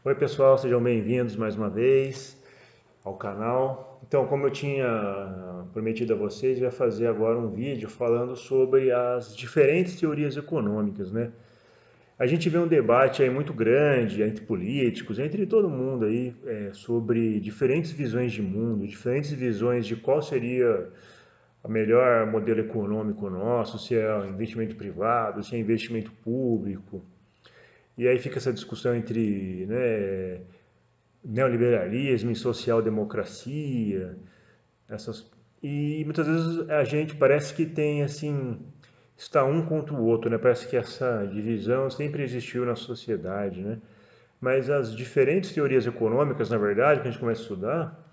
Oi pessoal, sejam bem-vindos mais uma vez ao canal. Então, como eu tinha prometido a vocês, eu ia fazer agora um vídeo falando sobre as diferentes teorias econômicas, né? A gente vê um debate aí muito grande entre políticos, entre todo mundo aí, sobre diferentes visões de mundo, diferentes visões de qual seria o melhor modelo econômico nosso, se é investimento privado, se é investimento público. E aí fica essa discussão entre, né, neoliberalismo e social-democracia, essas e muitas vezes a gente parece que tem assim, está um contra o outro, né? Parece que essa divisão sempre existiu na sociedade, né? Mas as diferentes teorias econômicas, na verdade, que a gente começa a estudar,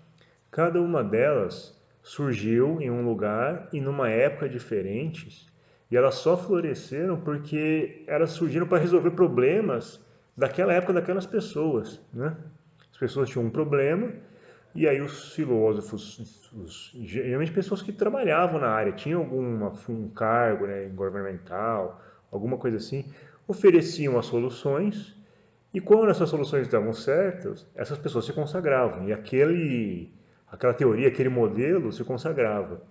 cada uma delas surgiu em um lugar e numa época diferentes, e elas só floresceram porque elas surgiram para resolver problemas daquela época daquelas pessoas, né? As pessoas tinham um problema e aí os filósofos, geralmente pessoas que trabalhavam na área, tinham um cargo, né, governamental, alguma coisa assim, ofereciam as soluções e quando essas soluções davam certas, essas pessoas se consagravam e aquela teoria, aquele modelo se consagrava.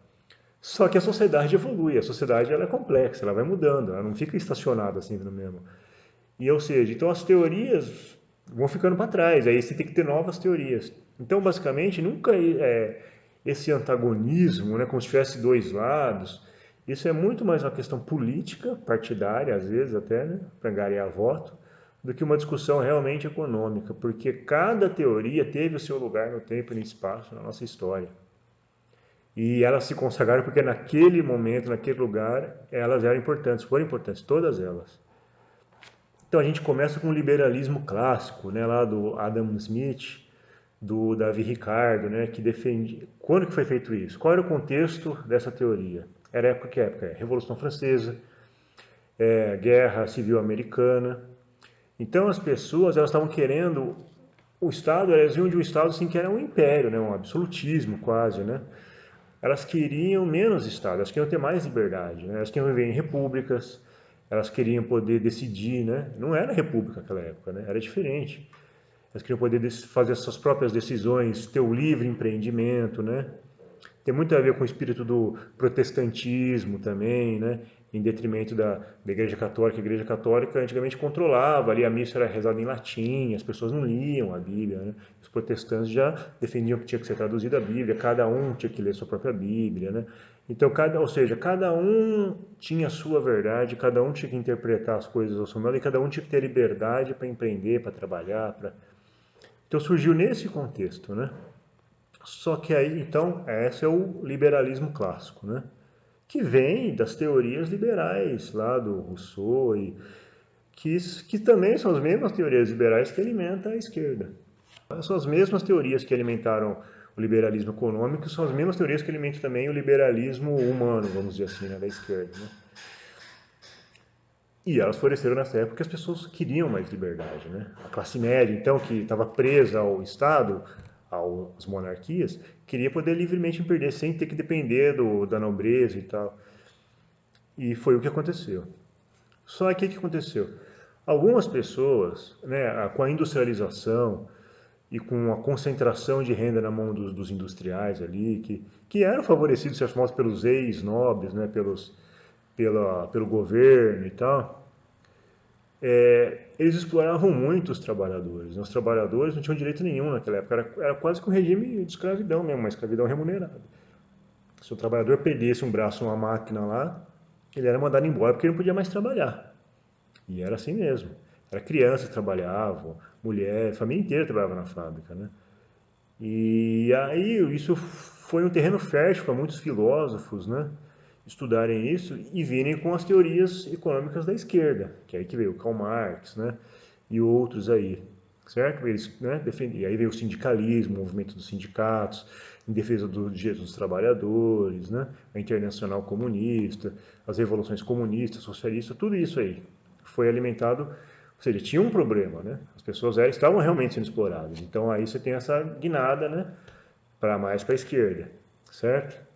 Só que a sociedade evolui, a sociedade ela é complexa, ela vai mudando, ela não fica estacionada assim no mesmo. E ou seja, então as teorias vão ficando para trás, aí você tem que ter novas teorias. Então, basicamente, nunca esse antagonismo, né, como se tivesse dois lados. Isso é muito mais uma questão política, partidária, às vezes até, né, para angariar voto, do que uma discussão realmente econômica, porque cada teoria teve o seu lugar no tempo e no espaço na nossa história. E elas se consagraram porque naquele momento, naquele lugar, elas eram importantes, foram importantes, todas elas. Então a gente começa com o liberalismo clássico, né, lá do Adam Smith, do Davi Ricardo, né, que defende. Quando que foi feito isso? Qual era o contexto dessa teoria? Era época que época? Revolução Francesa, Guerra Civil Americana. Então as pessoas elas estavam querendo o Estado, elas vinham de um Estado assim que era um império, né, um absolutismo quase, né? Elas queriam menos Estado, elas queriam ter mais liberdade, né? Elas queriam viver em repúblicas, elas queriam poder decidir, né? Não era república naquela época, né? Era diferente. Elas queriam poder fazer suas próprias decisões, ter o livre empreendimento, né? Tem muito a ver com o espírito do protestantismo também, né? Em detrimento da Igreja Católica. A Igreja Católica antigamente controlava, ali a missa era rezada em latim, as pessoas não liam a Bíblia, né? Os protestantes já defendiam que tinha que ser traduzida a Bíblia, cada um tinha que ler sua própria Bíblia, né? Então, ou seja, cada um tinha a sua verdade, cada um tinha que interpretar as coisas ao seu modo e cada um tinha que ter liberdade para empreender, para trabalhar, para... Então surgiu nesse contexto, né? Só que aí, então, esse é o liberalismo clássico, né? Que vem das teorias liberais lá do Rousseau e que também são as mesmas teorias liberais que alimentam a esquerda. São as mesmas teorias que alimentaram o liberalismo econômico, são as mesmas teorias que alimentam também o liberalismo humano, vamos dizer assim, né, da esquerda, né? E elas floresceram nessa época que as pessoas queriam mais liberdade, né? A classe média, então, que estava presa ao Estado, às monarquias, queria poder livremente empreender sem ter que depender da nobreza e tal. E foi o que aconteceu. Só que o que aconteceu? Algumas pessoas, né, com a industrialização e com a concentração de renda na mão dos industriais ali, que eram favorecidos, de certo modo, pelos ex-nobres, né, pelo governo e tal, eles exploravam muito os trabalhadores. Os trabalhadores não tinham direito nenhum naquela época. Era quase que um regime de escravidão mesmo, uma escravidão remunerada. Se o trabalhador perdesse um braço numa máquina lá, ele era mandado embora porque ele não podia mais trabalhar. E era assim mesmo. Era crianças que trabalhavam, mulher, família inteira trabalhava na fábrica, né? E aí isso foi um terreno fértil para muitos filósofos, né? Estudarem isso e virem com as teorias econômicas da esquerda, que é aí que veio Karl Marx, né? E outros aí, certo? Eles, né, defendiam. E aí veio o sindicalismo, o movimento dos sindicatos, em defesa dos direitos dos trabalhadores, né? A Internacional Comunista, as revoluções comunistas, socialistas, tudo isso aí foi alimentado, ou seja, tinha um problema, né? As pessoas estavam realmente sendo exploradas. Então aí você tem essa guinada, né? Para mais para a esquerda, certo?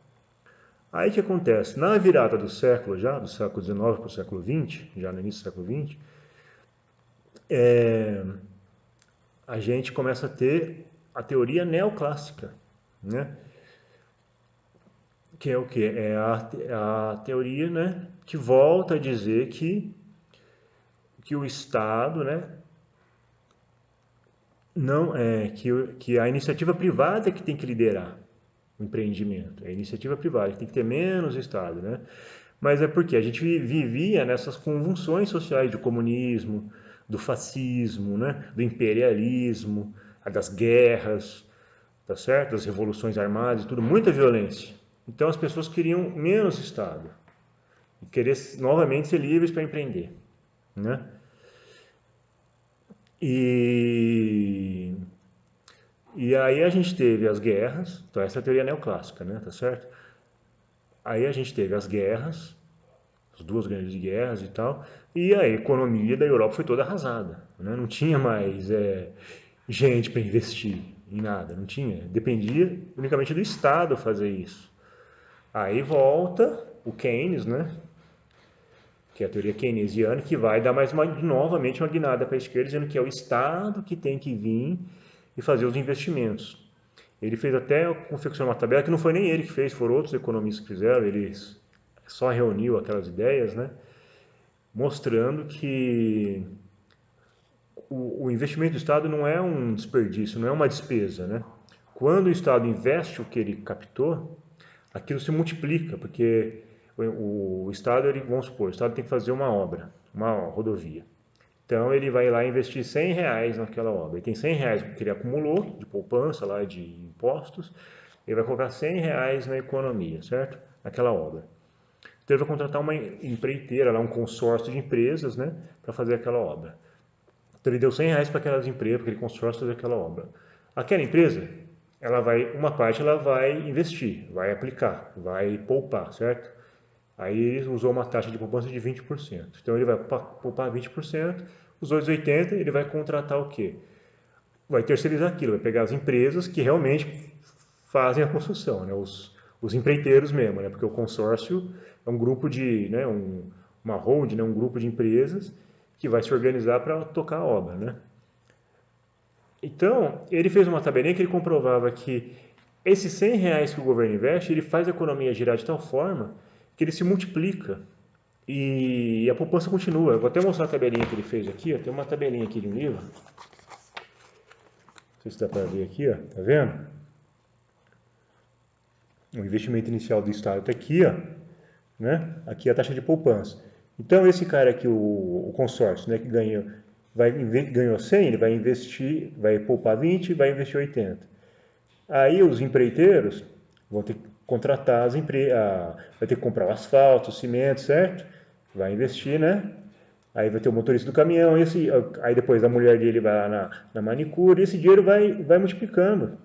Aí o que acontece? Na virada do século já, do século XIX para o século XX, já no início do século XX, a gente começa a ter a teoria neoclássica, né? Que é o quê? É a teoria, né, que volta a dizer que o Estado, né, não é que a iniciativa privada é que tem que liderar o empreendimento. É a iniciativa privada que tem que ter menos Estado, né? Mas é porque a gente vivia nessas convulsões sociais do comunismo, do fascismo, né, do imperialismo, das guerras, tá certo? Das revoluções armadas e tudo, muita violência. Então as pessoas queriam menos Estado e querer novamente ser livres para empreender, né? E, e aí a gente teve as guerras, então essa é a teoria neoclássica, né? Tá certo? Aí a gente teve as guerras, as duas grandes guerras e tal, e a economia da Europa foi toda arrasada, né? Não tinha mais gente para investir em nada, não tinha. Dependia unicamente do Estado fazer isso. Aí volta o Keynes, né? Que é a teoria keynesiana, que vai dar novamente uma guinada para a esquerda, dizendo que é o Estado que tem que vir e fazer os investimentos. Ele fez até confeccionar uma tabela, que não foi nem ele que fez, foram outros economistas que fizeram, ele só reuniu aquelas ideias, né? Mostrando que o investimento do Estado não é um desperdício, não é uma despesa, né? Quando o Estado investe o que ele captou, aquilo se multiplica, porque o Estado, vamos supor, o Estado tem que fazer uma obra, uma rodovia. Então ele vai lá investir R$ 100 naquela obra. Ele tem R$ 100 que ele acumulou de poupança lá de impostos, ele vai colocar R$ 100 na economia, certo? Naquela obra. Então ele vai contratar uma empreiteira, lá, um consórcio de empresas, né, para fazer aquela obra. Então ele deu R$ 100 para aquelas empresas, para aquele consórcio fazer aquela obra. Aquela empresa, uma parte ela vai investir, vai aplicar, vai poupar, certo? Aí ele usou uma taxa de poupança de 20%. Então ele vai poupar 20%, os outros 80% ele vai contratar o quê? Vai terceirizar aquilo, vai pegar as empresas que realmente fazem a construção, né? Os empreiteiros mesmo, né? Porque o consórcio é um grupo de, né? Uma holding, né? Um grupo de empresas que vai se organizar para tocar a obra, né? Então, ele fez uma tabelinha que ele comprovava que esses R$ 100 que o governo investe, ele faz a economia girar de tal forma que ele se multiplica e a poupança continua. Eu vou até mostrar a tabelinha que ele fez aqui, ó. Tem uma tabelinha aqui de um livro. Não sei se dá para ver aqui, ó. Tá vendo? O investimento inicial do Estado está aqui, ó, né? Aqui é a taxa de poupança. Então, esse cara aqui, o consórcio, né, que ganhou 100, ele vai investir, vai poupar 20, vai investir 80. Aí os empreiteiros vão ter que contratar vai ter que comprar o asfalto, o cimento, certo? Vai investir, né? Aí vai ter o motorista do caminhão, aí depois a mulher dele vai lá na manicure, e esse dinheiro vai multiplicando,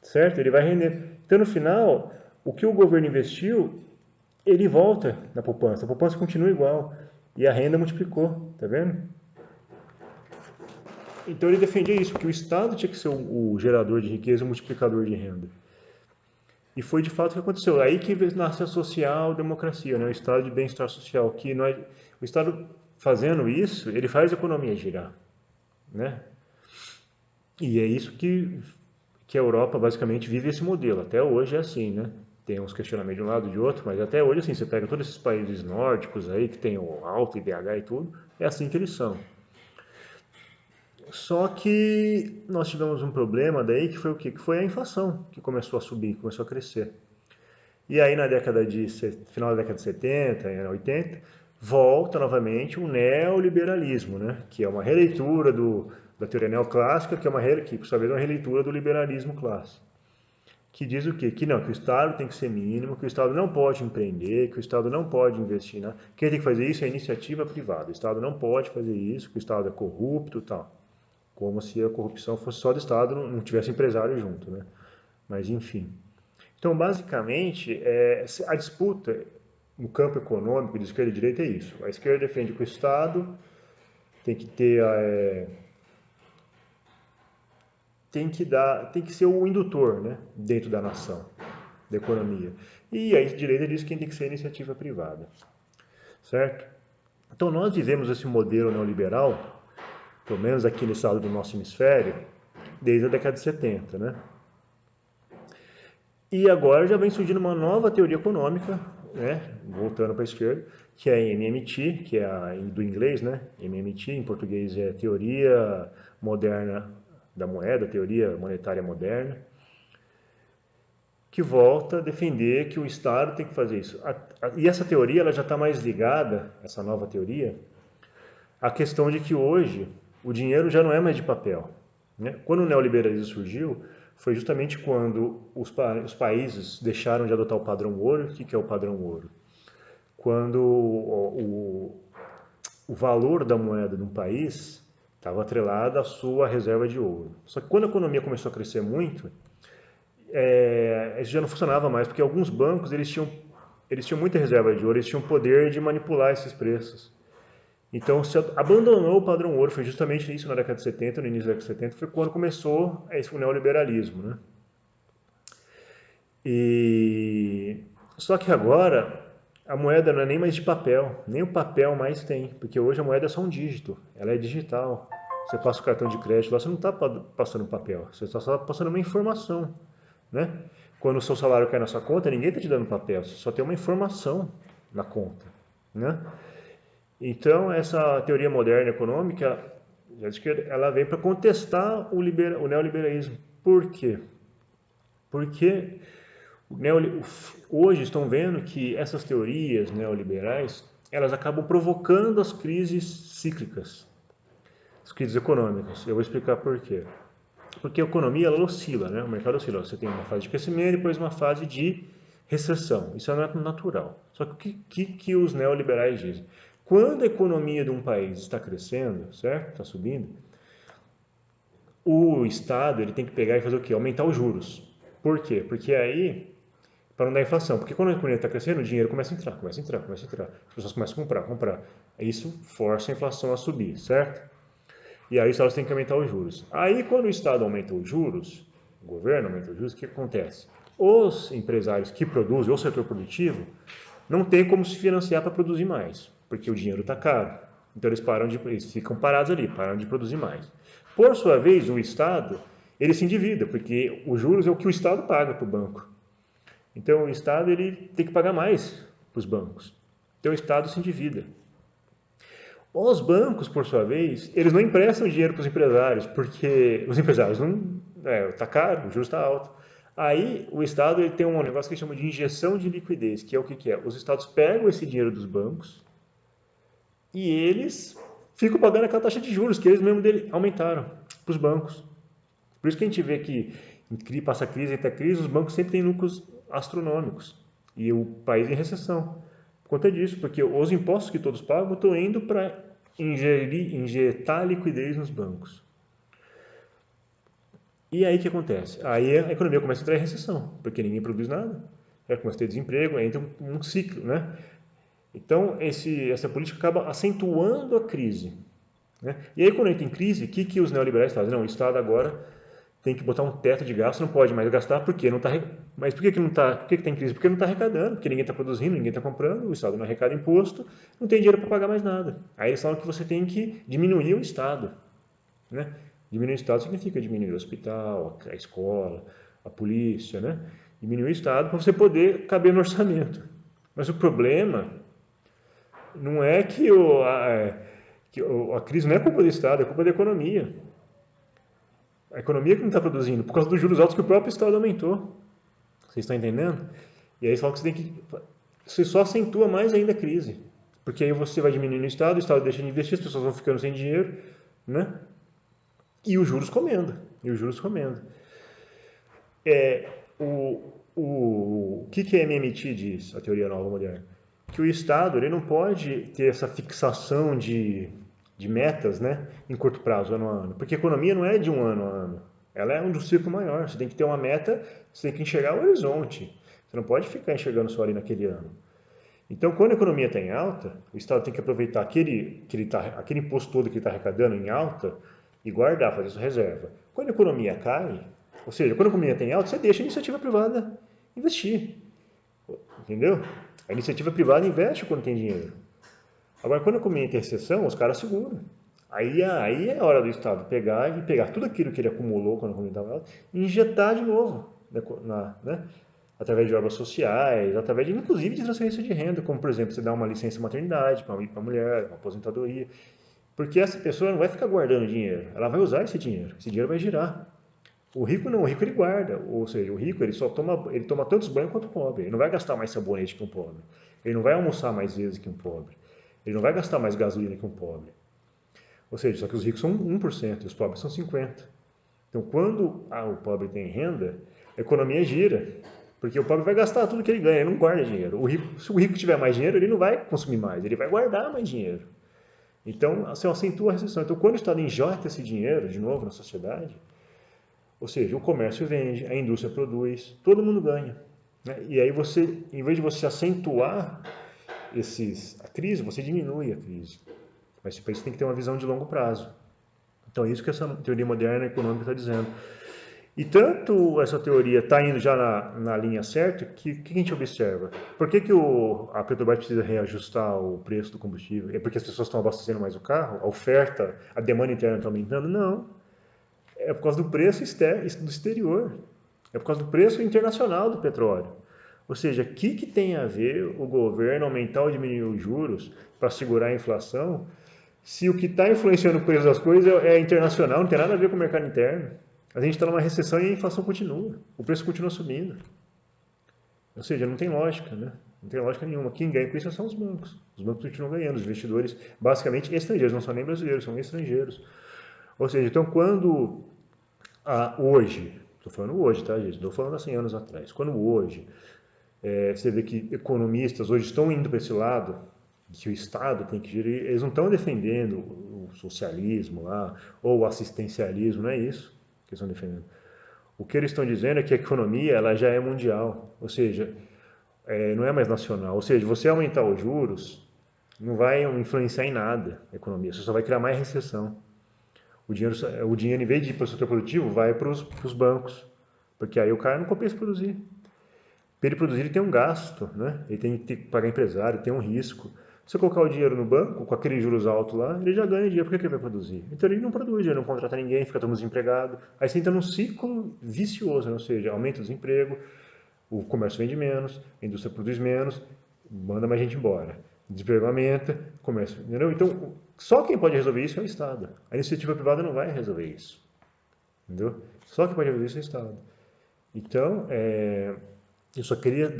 certo? Ele vai render. Então, no final, o que o governo investiu, ele volta na poupança. A poupança continua igual. E a renda multiplicou, tá vendo? Então ele defendia isso, que o Estado tinha que ser o gerador de riqueza, o multiplicador de renda. E foi de fato o que aconteceu. Aí que nasce a social-democracia, né? O Estado de bem-estar social, que nós, o Estado fazendo isso, ele faz a economia girar, né? E é isso que a Europa basicamente vive esse modelo. Até hoje é assim, né? Tem uns questionamentos de um lado e de outro, mas até hoje assim, você pega todos esses países nórdicos aí, que tem o alto IDH e tudo, é assim que eles são. Só que nós tivemos um problema daí, que foi o quê? Que foi a inflação, que começou a subir, começou a crescer. E aí na final da década de 70, 80, volta novamente o neoliberalismo, né? Que é uma releitura da teoria neoclássica, que por sua vez é uma releitura do liberalismo clássico. Que diz o quê? Que não, que o Estado tem que ser mínimo, que o Estado não pode empreender, que o Estado não pode investir. Né? Quem tem que fazer isso é a iniciativa privada. O Estado não pode fazer isso, que o Estado é corrupto e tal. Como se a corrupção fosse só do Estado, não tivesse empresário junto. Né? Mas enfim. Então, basicamente, a disputa no campo econômico de esquerda e direita é isso. A esquerda defende que o Estado tem que ter tem que ser o indutor, né, dentro da nação, da economia. E a direita diz que quem tem que ser a iniciativa privada, certo? Então nós vivemos esse modelo neoliberal, pelo menos aqui no estado do nosso hemisfério, desde a década de 70, né? E agora já vem surgindo uma nova teoria econômica, né? Voltando para a esquerda, que é a MMT, que é do inglês, né? MMT, em português é Teoria Moderna da Moeda, Teoria Monetária Moderna, que volta a defender que o Estado tem que fazer isso. E essa teoria ela já está mais ligada, essa nova teoria, à questão de que hoje o dinheiro já não é mais de papel, né? Quando o neoliberalismo surgiu, foi justamente quando os países deixaram de adotar o padrão ouro. O que é o padrão ouro? Quando o valor da moeda de um país estava atrelado à sua reserva de ouro. Só que quando a economia começou a crescer muito, isso já não funcionava mais, porque alguns bancos eles tinham muita reserva de ouro, eles tinham poder de manipular esses preços. Então, se abandonou o padrão ouro, foi justamente isso na década de 70, no início da década de 70, foi quando começou o neoliberalismo, né? Só que agora a moeda não é nem mais de papel, nem o papel mais tem, porque hoje a moeda é só um dígito, ela é digital. Você passa o cartão de crédito lá, você não está passando papel, você está só passando uma informação, né? Quando o seu salário cai na sua conta, ninguém está te dando papel, você só tem uma informação na conta, né? Então, essa teoria moderna econômica, ela vem para contestar o neoliberalismo. Por quê? Porque hoje estão vendo que essas teorias neoliberais, elas acabam provocando as crises cíclicas, as crises econômicas. Eu vou explicar por quê. Porque a economia ela oscila, né? O mercado oscila. Você tem uma fase de crescimento e depois uma fase de recessão. Isso é natural. Só que o que os neoliberais dizem? Quando a economia de um país está crescendo, certo? Está subindo, o Estado ele tem que pegar e fazer o quê? Aumentar os juros. Por quê? Porque aí, para não dar inflação, porque quando a economia está crescendo, o dinheiro começa a entrar, começa a entrar, começa a entrar. As pessoas começam a comprar, comprar. Isso força a inflação a subir, certo? E aí o Estado tem que aumentar os juros. Aí quando o Estado aumenta os juros, o governo aumenta os juros, o que acontece? Os empresários que produzem, ou o setor produtivo, não tem como se financiar para produzir mais, porque o dinheiro está caro. Então eles ficam parados ali, param de produzir mais. Por sua vez, o Estado, ele se endivida, porque os juros é o que o Estado paga para o banco. Então o Estado ele tem que pagar mais para os bancos. Então o Estado se endivida. Os bancos, por sua vez, eles não emprestam dinheiro para os empresários, porque os empresários não... Está caro, o juros está alto. Aí o Estado ele tem um negócio que chama de injeção de liquidez, que é o que é? Os Estados pegam esse dinheiro dos bancos e eles ficam pagando aquela taxa de juros que eles mesmos aumentaram para os bancos. Por isso que a gente vê que passa crise, entra crise, os bancos sempre têm lucros astronômicos e o país em recessão. Por conta disso, porque os impostos que todos pagam estão indo para injetar liquidez nos bancos. E aí o que acontece? Aí a economia começa a entrar em recessão, porque ninguém produz nada, começa a ter desemprego, aí entra um ciclo, né? Então essa política acaba acentuando a crise, né? E aí quando entra em crise, o que os neoliberais fazem? Não, o Estado agora tem que botar um teto de gasto, não pode mais gastar porque não está. Mas por que não está? Por que está em crise? Porque não está arrecadando, porque ninguém está produzindo, ninguém está comprando, o Estado não arrecada imposto, não tem dinheiro para pagar mais nada. Aí eles falam que você tem que diminuir o Estado, né? Diminuir o Estado significa diminuir o hospital, a escola, a polícia, né? Diminuir o Estado para você poder caber no orçamento. Mas o problema não é que a crise não é culpa do Estado, é culpa da economia. A economia que não está produzindo, por causa dos juros altos que o próprio Estado aumentou. Vocês estão entendendo? E aí eles falam que você só acentua mais ainda a crise. Porque aí você vai diminuindo o Estado deixa de investir, as pessoas vão ficando sem dinheiro, né? E os juros comendo. E os juros comendo. O que a MMT diz, a teoria nova moderna? Que o Estado ele não pode ter essa fixação de metas, né, em curto prazo, ano a ano. Porque a economia não é de um ano a ano. Ela é um ciclo maior. Você tem que ter uma meta, você tem que enxergar o horizonte. Você não pode ficar enxergando só ali naquele ano. Então, quando a economia está em alta, o Estado tem que aproveitar aquele imposto todo que ele está arrecadando em alta e guardar, fazer sua reserva. Quando a economia cai, ou seja, quando a economia está em alta, você deixa a iniciativa privada investir. Entendeu? A iniciativa privada investe quando tem dinheiro. Agora, quando a economia tem recessão, os caras seguram. Aí é hora do Estado pegar tudo aquilo que ele acumulou quando a comunidade estava e injetar de novo, né? Através de obras sociais, através de, inclusive de transferência de renda, como por exemplo, você dá uma licença maternidade para a mulher, uma aposentadoria, porque essa pessoa não vai ficar guardando dinheiro, ela vai usar esse dinheiro vai girar. O rico não, o rico ele guarda, ou seja, o rico ele toma tantos banhos quanto o pobre, ele não vai gastar mais sabonete que um pobre, ele não vai almoçar mais vezes que um pobre, ele não vai gastar mais gasolina que um pobre. Ou seja, só que os ricos são 1% e os pobres são 50%. Então, quando o pobre tem renda, a economia gira. Porque o pobre vai gastar tudo que ele ganha, ele não guarda dinheiro. Se o rico tiver mais dinheiro, ele não vai consumir mais, ele vai guardar mais dinheiro. Então, você acentua a recessão. Então, quando o Estado injeta esse dinheiro de novo na sociedade, ou seja, o comércio vende, a indústria produz, todo mundo ganha. Né? E aí você, em vez de você acentuar a crise, você diminui a crise. Mas para isso tem que ter uma visão de longo prazo. Então, é isso que essa teoria moderna econômica está dizendo. E tanto essa teoria está indo já na linha certa, que a gente observa? Por que a Petrobras precisa reajustar o preço do combustível? É porque as pessoas estão abastecendo mais o carro? A oferta, a demanda interna está aumentando? Não. É por causa do preço do exterior. É por causa do preço internacional do petróleo. Ou seja, o que tem a ver o governo aumentar ou diminuir os juros para segurar a inflação, se o que está influenciando o preço das coisas é internacional, não tem nada a ver com o mercado interno? A gente está numa recessão e a inflação continua, o preço continua subindo. Ou seja, não tem lógica, né? Não tem lógica nenhuma. Quem ganha com isso são os bancos. Os bancos continuam ganhando, os investidores, basicamente estrangeiros, não são nem brasileiros, são estrangeiros. Ou seja, então quando hoje, estou falando hoje, tá, gente? Estou falando há 100 anos atrás. Quando hoje você vê que economistas hoje estão indo para esse lado, que o Estado tem que gerir, eles não estão defendendo o socialismo lá, ou o assistencialismo, não é isso que eles estão defendendo. O que eles estão dizendo é que a economia ela já é mundial, ou seja, não é mais nacional. Ou seja, você aumentar os juros não vai influenciar em nada a economia, você só vai criar mais recessão. O dinheiro em vez de ir para o setor produtivo, vai para os bancos, porque aí o cara não compensa produzir. Para ele produzir, ele tem um gasto, né? Ele tem que pagar empresário, tem um risco. Se eu colocar o dinheiro no banco, com aqueles juros altos lá, ele já ganha dinheiro, por que ele vai produzir? Então ele não produz, ele não contrata ninguém, fica todo mundo desempregado. Aí você entra num ciclo vicioso, né? Ou seja, aumenta o desemprego, o comércio vende menos, a indústria produz menos, manda mais gente embora. O desemprego aumenta, comércio, entendeu? Então, só quem pode resolver isso é o Estado. A iniciativa privada não vai resolver isso, entendeu? Só quem pode resolver isso é o Estado. Então, eu só queria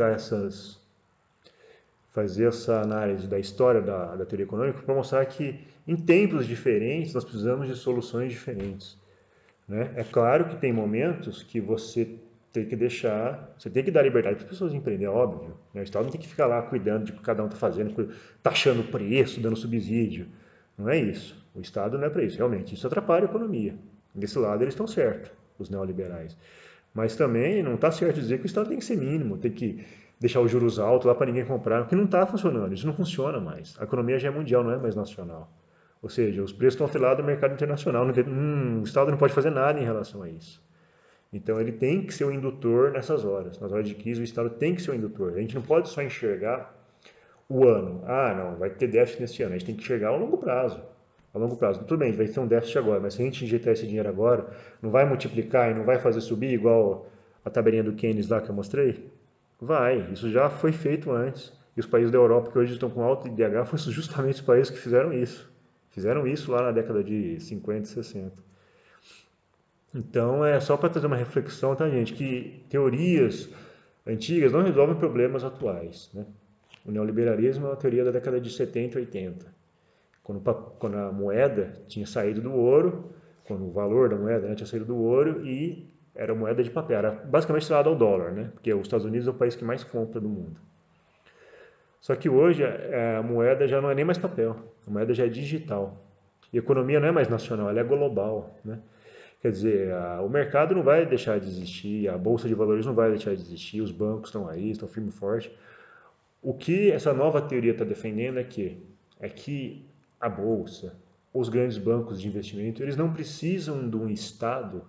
fazer essa análise da história da teoria econômica para mostrar que em tempos diferentes nós precisamos de soluções diferentes. Né? É claro que tem momentos que você tem que dar liberdade para as pessoas empreender, é óbvio. Né? O Estado não tem que ficar lá cuidando de o que cada um está fazendo, taxando o preço, dando subsídio. Não é isso. O Estado não é para isso, realmente. Isso atrapalha a economia. Desse lado eles estão certos, os neoliberais. Mas também não está certo dizer que o Estado tem que ser mínimo, tem que deixar os juros altos lá para ninguém comprar, porque não está funcionando, isso não funciona mais. A economia já é mundial, não é mais nacional. Ou seja, os preços estão atrelados ao mercado internacional, o Estado não pode fazer nada em relação a isso. Então ele tem que ser o indutor nessas horas. Nas horas de crise, o Estado tem que ser o indutor. A gente não pode só enxergar o ano. Ah, não, vai ter déficit neste ano. A gente tem que enxergar a longo prazo. A longo prazo. Tudo bem, vai ter um déficit agora, mas se a gente injetar esse dinheiro agora, não vai multiplicar e não vai fazer subir igual a tabelinha do Keynes lá que eu mostrei? Vai, isso já foi feito antes. E os países da Europa que hoje estão com alto IDH foram justamente os países que fizeram isso. Fizeram isso lá na década de 50 e 60. Então, é só para trazer uma reflexão, tá, gente, que teorias antigas não resolvem problemas atuais, né? O neoliberalismo é uma teoria da década de 70 e 80. Quando a moeda tinha saído do ouro, quando o valor da moeda, né, tinha saído do ouro e era moeda de papel, era basicamente estrelado ao dólar, né? Porque os Estados Unidos é o país que mais compra do mundo. Só que hoje a moeda já não é nem mais papel, a moeda já é digital. E a economia não é mais nacional, ela é global, né? Quer dizer, o mercado não vai deixar de existir, a bolsa de valores não vai deixar de existir, os bancos estão aí, estão firme e forte. O que essa nova teoria está defendendo é que a bolsa, os grandes bancos de investimento, eles não precisam de um Estado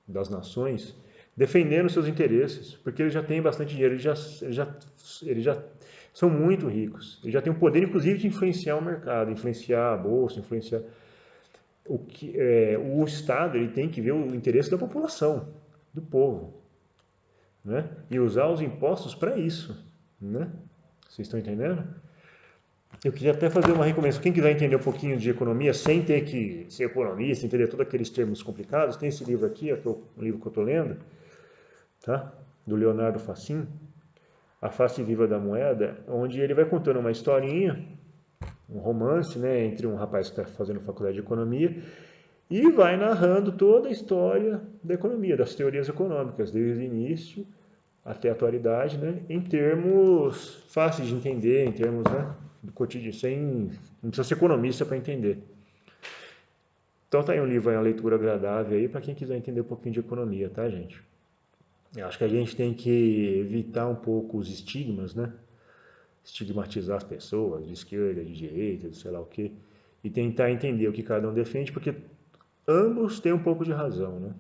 das nações defendendo seus interesses, porque eles já têm bastante dinheiro, eles já são muito ricos, eles já têm o poder, inclusive, de influenciar o mercado, influenciar a bolsa, influenciar. o Estado ele tem que ver o interesse da população, do povo, né? E usar os impostos para isso, né? Vocês estão entendendo? Eu queria até fazer uma recomendação. Quem quiser entender um pouquinho de economia, sem ter que ser economista, entender todos aqueles termos complicados, tem esse livro aqui, um livro que eu estou lendo, tá? Do Leonardo Fachin, A Face Viva da Moeda, onde ele vai contando uma historinha, um romance, né, entre um rapaz que está fazendo faculdade de economia e vai narrando toda a história da economia, das teorias econômicas, desde o início até a atualidade, né, em termos fáceis de entender, em termos, né, do cotidiano, não precisa ser economista para entender. Então tá aí um livro, uma leitura agradável aí para quem quiser entender um pouquinho de economia, tá, gente? Eu acho que a gente tem que evitar um pouco os estigmas, né? Estigmatizar as pessoas de esquerda, de direita, de sei lá o quê, e tentar entender o que cada um defende, porque ambos têm um pouco de razão, né?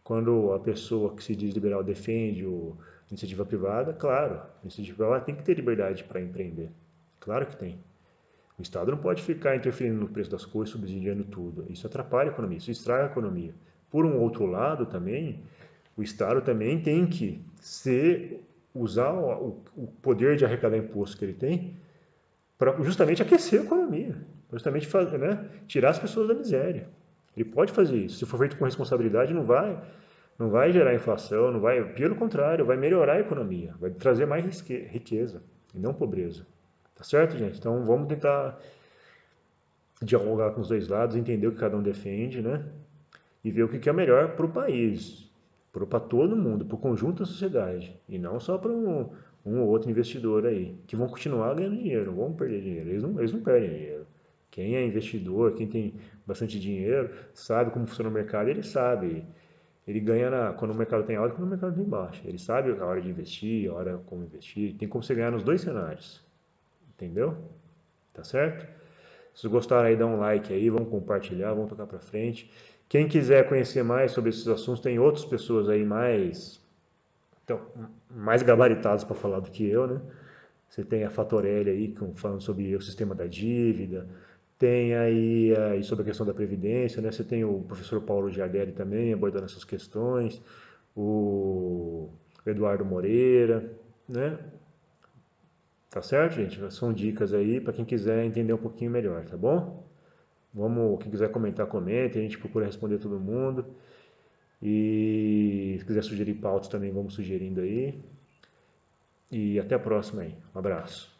Quando a pessoa que se diz liberal defende a iniciativa privada, claro, a iniciativa privada tem que ter liberdade para empreender. Claro que tem. O Estado não pode ficar interferindo no preço das coisas, subsidiando tudo. Isso atrapalha a economia, isso estraga a economia. Por um outro lado também, o Estado também tem que usar o poder de arrecadar imposto que ele tem para justamente aquecer a economia, justamente fazer, né, tirar as pessoas da miséria. Ele pode fazer isso. Se for feito com responsabilidade, não vai gerar inflação, não vai, pelo contrário, vai melhorar a economia, vai trazer mais riqueza e não pobreza. Tá certo, gente? Então vamos tentar dialogar com os dois lados, entender o que cada um defende, né? E ver o que é melhor para o país, para todo mundo, para o conjunto da sociedade, e não só para um ou outro investidor aí, que vão continuar ganhando dinheiro, não vão perder dinheiro, eles não perdem dinheiro. Quem é investidor, quem tem bastante dinheiro, sabe como funciona o mercado, ele sabe. Ele ganha quando o mercado tem alta e quando o mercado tem baixa. Ele sabe a hora de investir, a hora como investir. Tem como você ganhar nos dois cenários. Entendeu? Tá certo? Se gostaram aí, dá um like aí, vamos compartilhar, vamos tocar para frente. Quem quiser conhecer mais sobre esses assuntos, tem outras pessoas aí então, mais gabaritadas para falar do que eu, né? Você tem a Fatorelli aí falando sobre o sistema da dívida, tem aí sobre a questão da previdência, né? Você tem o professor Paulo Giardelli também abordando essas questões, o Eduardo Moreira, né? Tá certo, gente? São dicas aí para quem quiser entender um pouquinho melhor, tá bom? Quem quiser comentar, comente, a gente procura responder todo mundo. E se quiser sugerir pautas também, vamos sugerindo aí. E até a próxima aí. Um abraço.